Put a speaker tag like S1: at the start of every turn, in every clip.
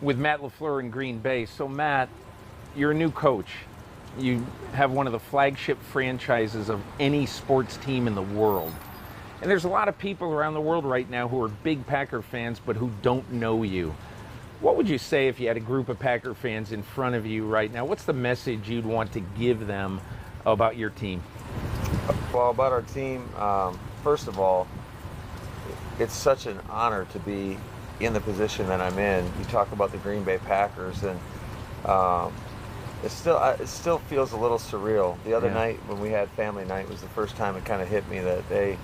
S1: with Matt LaFleur in Green Bay. So Matt, you're a new coach. You have one of the flagship franchises of any sports team in the world. And there's a lot of people around the world right now who are big Packer fans but who don't know you. What would you say if you had a group of Packer fans in front of you right now? What's the message you'd want to give them about your team?
S2: Well, about our team, first of all, it's such an honor to be in the position that I'm in. You talk about the Green Bay Packers, and it still feels a little surreal. The other night when we had family night was the first time it kind of hit me that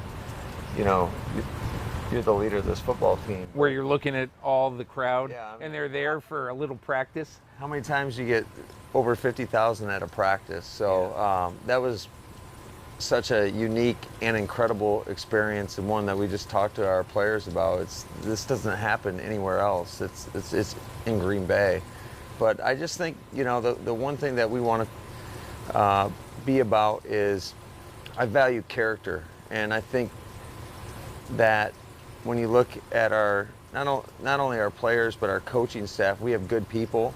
S2: you're the leader of this football team.
S1: Where you're looking at all the crowd,
S2: Yeah, I mean,
S1: and they're there for a little practice.
S2: How many times do you get over 50,000 at a practice? So that was such a unique and incredible experience, and one that we just talked to our players about. This doesn't happen anywhere else. It's in Green Bay. But I just think, the one thing that we want to be about is I value character, and I think that when you look at our not only our players but our coaching staff, we have good people,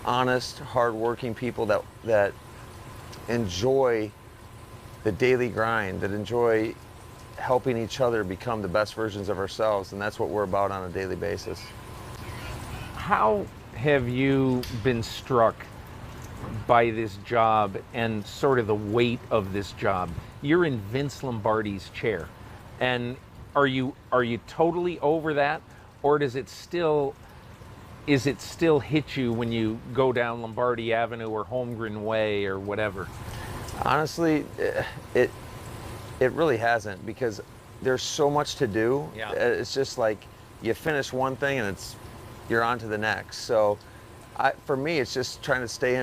S2: honest, hardworking people that enjoy the daily grind, that enjoy helping each other become the best versions of ourselves, and that's what we're about on a daily basis.
S1: How have you been struck by this job and sort of the weight of this job? You're in Vince Lombardi's chair, and are you totally over that, or does it still hit you when you go down Lombardi Avenue or Holmgren Way or whatever?
S2: Honestly, it really hasn't, because there's so much to do.
S1: Yeah.
S2: It's just like you finish one thing and you're on to the next. So for me, it's just trying to stay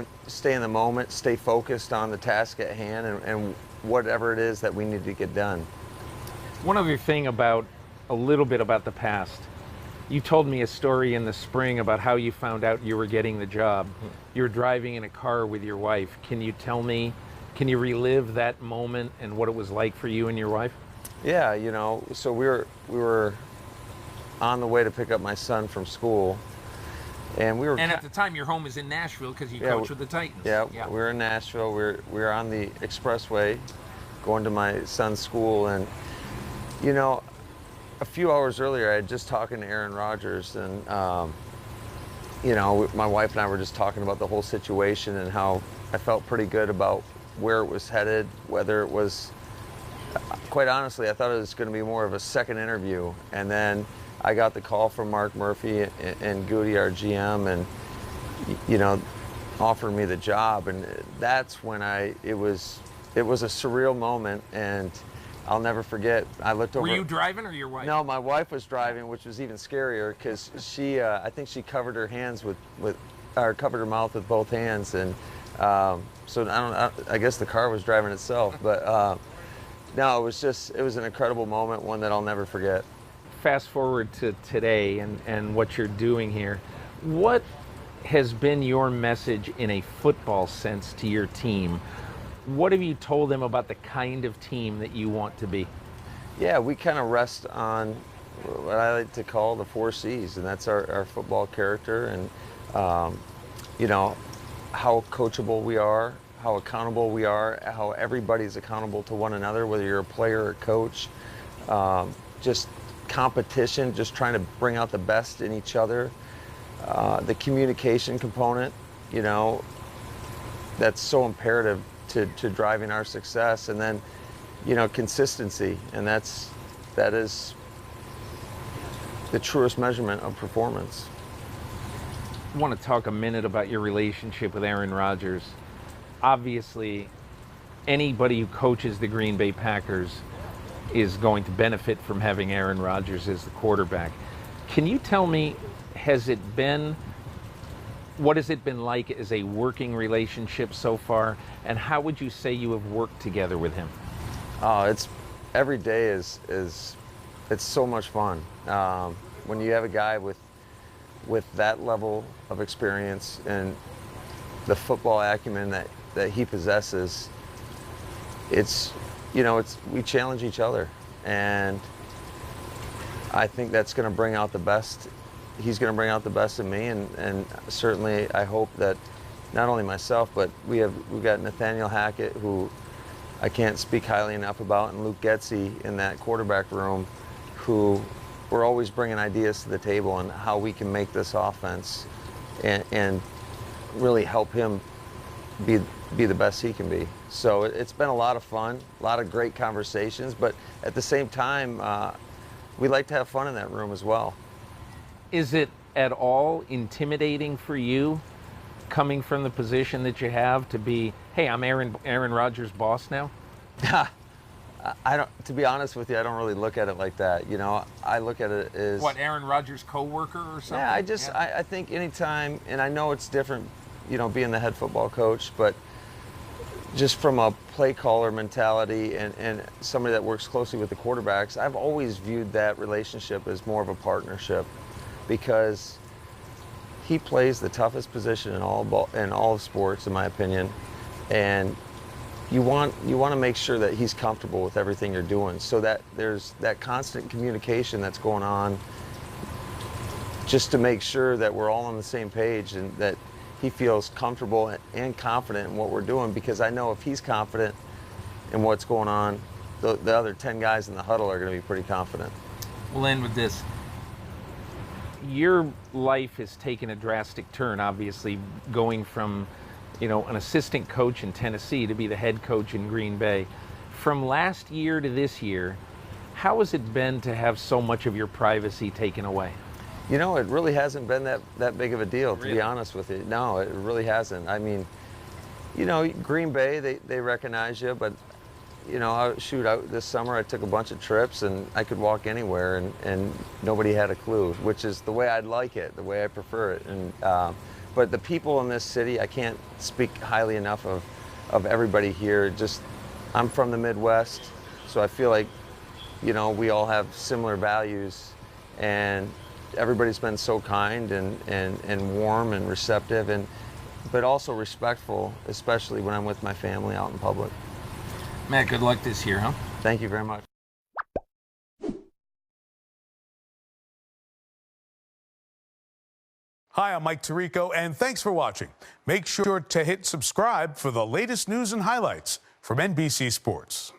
S2: in the moment, stay focused on the task at hand, and whatever it is that we need to get done.
S1: One other thing a little bit about the past. You told me a story in the spring about how you found out you were getting the job. You were driving in a car with your wife. Can you relive that moment and what it was like for you and your wife?
S2: Yeah, so we were on the way to pick up my son from school, and
S1: at the time your home is in Nashville because you coach with the Titans.
S2: Yeah, we were in Nashville. We were on the expressway going to my son's school, and a few hours earlier I had just talking to Aaron Rodgers, and my wife and I were just talking about the whole situation and how I felt pretty good about where it was headed, whether it was, quite honestly, I thought it was going to be more of a second interview. And then I got the call from Mark Murphy and Goody, our GM, and, offered me the job. And that's when it was a surreal moment, and I'll never forget. I looked over.
S1: Were you driving or your wife?
S2: No, my wife was driving, which was even scarier, because I think she covered her hands covered her mouth with both hands, and so I guess the car was driving itself, but no, it was an incredible moment, one that I'll never forget.
S1: Fast forward to today and what you're doing here. What has been your message in a football sense to your team? What have you told them about the kind of team that you want to be?
S2: Yeah, we kind of rest on what I like to call the 4 C's, and that's our football character, and how coachable we are, how accountable we are, how everybody's accountable to one another, whether you're a player or coach. Just competition, just trying to bring out the best in each other. The communication component, that's so imperative to driving our success. And then, consistency, and that is the truest measurement of performance.
S1: I want to talk a minute about your relationship with Aaron Rodgers. Obviously, anybody who coaches the Green Bay Packers is going to benefit from having Aaron Rodgers as the quarterback. Can you tell me, what has it been like as a working relationship so far, and how would you say you have worked together with him?
S2: Every day is it's so much fun. When you have a guy with that level of experience and the football acumen that he possesses, we challenge each other, and I think that's going to bring out the best he's going to bring out the best in me, and certainly I hope that not only myself, but we've got Nathaniel Hackett, who I can't speak highly enough about, and Luke Getsy in that quarterback room, who we're always bringing ideas to the table on how we can make this offense and really help him be the best he can be. So it's been a lot of fun, a lot of great conversations, but at the same time, we like to have fun in that room as well.
S1: Is it at all intimidating for you, coming from the position that you have, to be, hey, I'm Aaron Rodgers' boss now?
S2: To be honest with you, I don't really look at it like that. You know, I look at it as
S1: What, Aaron Rodgers' co-worker or something?
S2: Yeah, I think anytime, and I know it's different, you know, being the head football coach, but just from a play caller mentality and somebody that works closely with the quarterbacks, I've always viewed that relationship as more of a partnership, because he plays the toughest position in all of sports, in my opinion, and you want to make sure that he's comfortable with everything you're doing, so that there's that constant communication that's going on, just to make sure that we're all on the same page and that he feels comfortable and confident in what we're doing, because I know if he's confident in what's going on, the other 10 guys in the huddle are going to be pretty confident.
S1: We'll end with this. Your life has taken a drastic turn, obviously, going from, you know, an assistant coach in Tennessee to be the head coach in Green Bay. From last year to this year, how has it been to have so much of your privacy taken away?
S2: You know, it really hasn't been that big of a deal, to
S1: Really?
S2: be honest with you. No, it really hasn't. I mean, you know, Green Bay, they recognize you, but, you know, this summer I took a bunch of trips and I could walk anywhere and nobody had a clue, which is the way I'd like it, the way I prefer it. And but the people in this city, I can't speak highly enough of everybody here. Just, I'm from the Midwest, so I feel like, you know, we all have similar values, and everybody's been so kind and warm and receptive, but also respectful, especially when I'm with my family out in public.
S1: Matt, good luck this year, huh?
S2: Thank you very much.
S3: Hi, I'm Mike Tirico, and thanks for watching. Make sure to hit subscribe for the latest news and highlights from NBC Sports.